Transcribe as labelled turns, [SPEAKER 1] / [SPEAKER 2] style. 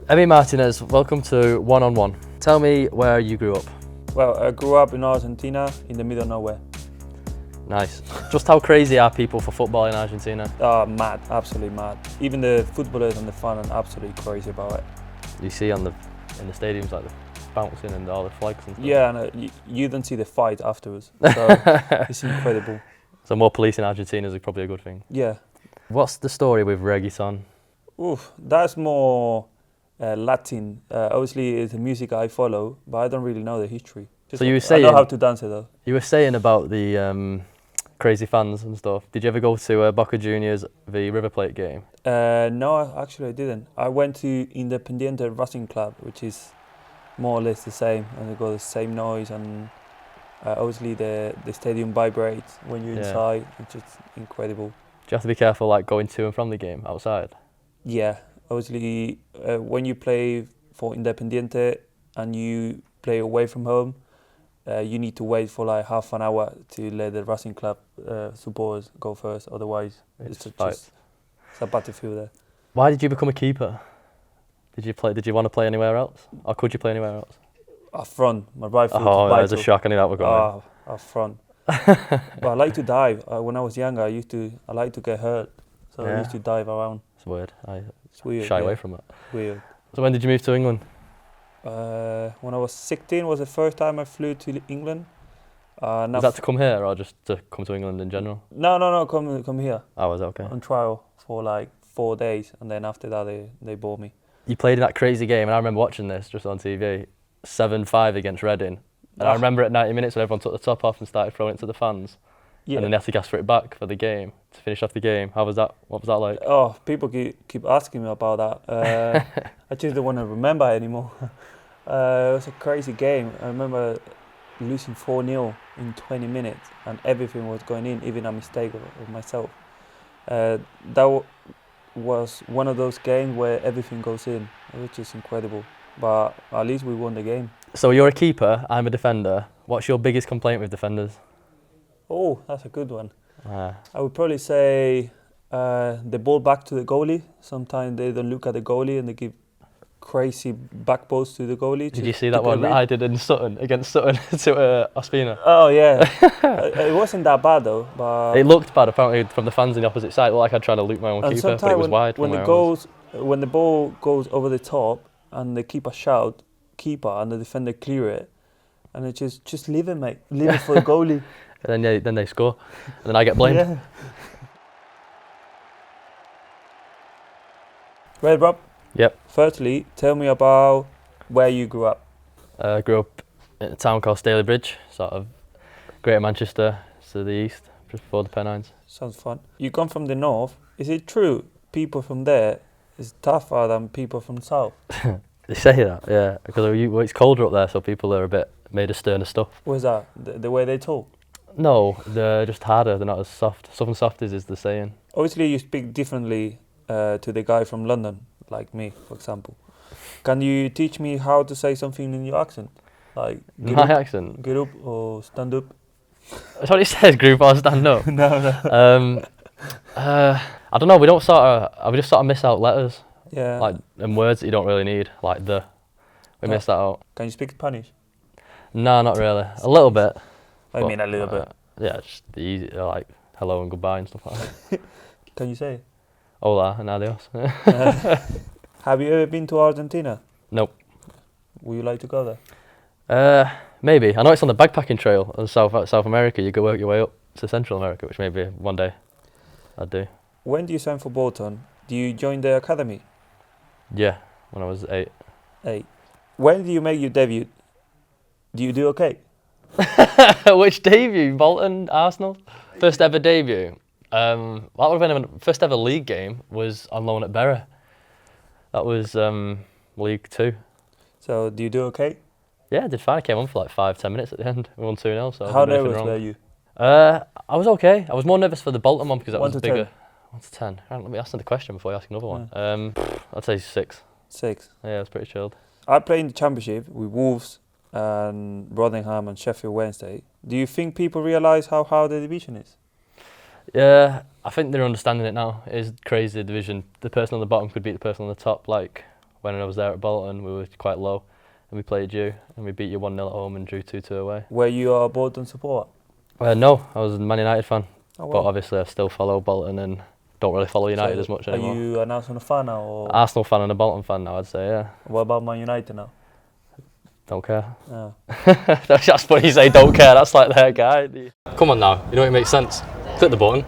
[SPEAKER 1] Emi Martinez, welcome to One on One. Tell me where you grew up.
[SPEAKER 2] Well, I grew up in Argentina, in the middle of nowhere.
[SPEAKER 1] Nice. Just how crazy are people for football in Argentina?
[SPEAKER 2] Mad, absolutely mad. Even the footballers and the fan are absolutely crazy about it.
[SPEAKER 1] You see in the stadiums like the bouncing and all the flags and stuff.
[SPEAKER 2] Yeah, and you don't see the fight afterwards, so it's incredible.
[SPEAKER 1] So more police in Argentina is probably a good thing.
[SPEAKER 2] Yeah.
[SPEAKER 1] What's the story with reggaeton?
[SPEAKER 2] Oof, that's more Latin. Obviously, it's the music I follow, but I don't really know the history.
[SPEAKER 1] So you were saying,
[SPEAKER 2] I know how to dance it though.
[SPEAKER 1] You were saying about the crazy fans and stuff. Did you ever go to Boca Juniors v River Plate game?
[SPEAKER 2] No, actually I didn't. I went to Independiente Racing Club, which is more or less the same, and they got the same noise, and obviously the stadium vibrates when you're inside. It's just incredible.
[SPEAKER 1] Do you have to be careful like going to and from the game outside?
[SPEAKER 2] Yeah, obviously when you play for Independiente and you play away from home, you need to wait for like half an hour to let the Racing Club supporters go first. Otherwise, it's a battlefield there.
[SPEAKER 1] Why did you become a keeper? Did you want to play anywhere else, or could you play anywhere else?
[SPEAKER 2] Up front, my right foot.
[SPEAKER 1] Oh, that was a shock. I knew that was going.
[SPEAKER 2] Up front. But I like to dive. When I was younger, I like to get hurt, so I used to dive around.
[SPEAKER 1] It's weird.
[SPEAKER 2] It's weird.
[SPEAKER 1] Shy away from it.
[SPEAKER 2] Weird.
[SPEAKER 1] So when did you move to England?
[SPEAKER 2] When I was 16 was the first time I flew to England.
[SPEAKER 1] Was that to come here or just to come to England in general?
[SPEAKER 2] No, come here.
[SPEAKER 1] Oh, was that okay?
[SPEAKER 2] On trial for like 4 days, and then after that they bought me.
[SPEAKER 1] You played in that crazy game, and I remember watching this just on TV, 7-5 against Reading. And I remember at 90 minutes when everyone took the top off and started throwing it to the fans. Yeah. And then they had to gas for it back for the game, to finish off the game. How was that? What was that like?
[SPEAKER 2] Oh, people keep asking me about that. I just don't want to remember anymore. It was a crazy game. I remember losing 4-0 in 20 minutes, and everything was going in, even a mistake of myself. That was one of those games where everything goes in. It was just incredible. But at least we won the game.
[SPEAKER 1] So you're a keeper, I'm a defender. What's your biggest complaint with defenders?
[SPEAKER 2] Oh, that's a good one. I would probably say the ball back to the goalie. Sometimes they don't look at the goalie and they give crazy back posts to the goalie.
[SPEAKER 1] Did you see that one that I did in Sutton, against Sutton to Ospina?
[SPEAKER 2] Oh yeah. It wasn't that bad though. But
[SPEAKER 1] it looked bad apparently from the fans on the opposite side. It looked like I tried to loop my own keeper, but it was wide.
[SPEAKER 2] When the ball goes over the top and the keeper shout, keeper, and the defender clear it, and it just leave it, mate. Leave it for the goalie.
[SPEAKER 1] And then they score, and then I get blamed.
[SPEAKER 2] Yeah. Right, Rob?
[SPEAKER 1] Yep.
[SPEAKER 2] Firstly, tell me about where you grew up.
[SPEAKER 1] I grew up in a town called Stalybridge, sort of Greater Manchester, to the east, just before the Pennines.
[SPEAKER 2] Sounds fun. You come from the north. Is it true people from there is tougher than people from south?
[SPEAKER 1] They say that, yeah, because it's colder up there, so people are a bit made of sterner stuff.
[SPEAKER 2] What is that? The way they talk?
[SPEAKER 1] No, they're just harder. They're not as soft. Southern softies is the saying.
[SPEAKER 2] Obviously, you speak differently to the guy from London, like me, for example. Can you teach me how to say something in your accent? Like
[SPEAKER 1] my accent?
[SPEAKER 2] Get up or stand up?
[SPEAKER 1] That's what it says, group or stand up.
[SPEAKER 2] No.
[SPEAKER 1] I don't know. We just sort of miss out letters.
[SPEAKER 2] Yeah.
[SPEAKER 1] Like and words that you don't really need, like the. We miss that out.
[SPEAKER 2] Can you speak Spanish?
[SPEAKER 1] No, not really. A little bit.
[SPEAKER 2] I mean a little bit.
[SPEAKER 1] Yeah, just the easy, like hello and goodbye and stuff like that.
[SPEAKER 2] Can you say?
[SPEAKER 1] Hola and adios.
[SPEAKER 2] Have you ever been to Argentina?
[SPEAKER 1] Nope.
[SPEAKER 2] Would you like to go there?
[SPEAKER 1] Maybe. I know it's on the backpacking trail in South America. You could work your way up to Central America, which maybe one day I'd do.
[SPEAKER 2] When do you sign for Bolton? Do you join the academy?
[SPEAKER 1] Yeah, when I was 8.
[SPEAKER 2] 8. When do you make your debut? Do you do okay?
[SPEAKER 1] Which debut? Bolton, Arsenal? First ever debut. That would have been my first ever league game was on loan at Bury. That was League 2.
[SPEAKER 2] So do you do okay?
[SPEAKER 1] Yeah, I did fine. I came on for like 5-10 minutes at the end. We won 2-0. So
[SPEAKER 2] how nervous were you?
[SPEAKER 1] I was okay. I was more nervous for the Bolton one because that
[SPEAKER 2] 1
[SPEAKER 1] was
[SPEAKER 2] to
[SPEAKER 1] bigger.
[SPEAKER 2] 10.
[SPEAKER 1] 1 to 10. Right, let me ask the question before you ask another one. I'd say 6.
[SPEAKER 2] 6.
[SPEAKER 1] Yeah, it was pretty chilled.
[SPEAKER 2] I played in the Championship with Wolves and Rotherham and Sheffield Wednesday. Do you think people realise how hard the division is?
[SPEAKER 1] Yeah, I think they're understanding it now. It is crazy, the division. The person on the bottom could beat the person on the top, like when I was there at Bolton, we were quite low, and we played you, and we beat you 1-0 at home and drew 2-2 away.
[SPEAKER 2] Were you a Bolton supporter?
[SPEAKER 1] No, I was a Man United fan,
[SPEAKER 2] Oh,
[SPEAKER 1] but
[SPEAKER 2] wow.
[SPEAKER 1] obviously I still follow Bolton and don't really follow United as much anymore.
[SPEAKER 2] Are you an Arsenal fan now? Or
[SPEAKER 1] Arsenal fan and a Bolton fan now, I'd say, yeah.
[SPEAKER 2] what about Man United now?
[SPEAKER 1] Don't care.
[SPEAKER 2] Yeah.
[SPEAKER 1] That's funny you say don't care, that's like their guy. Come on now, you know it makes sense. Click the button.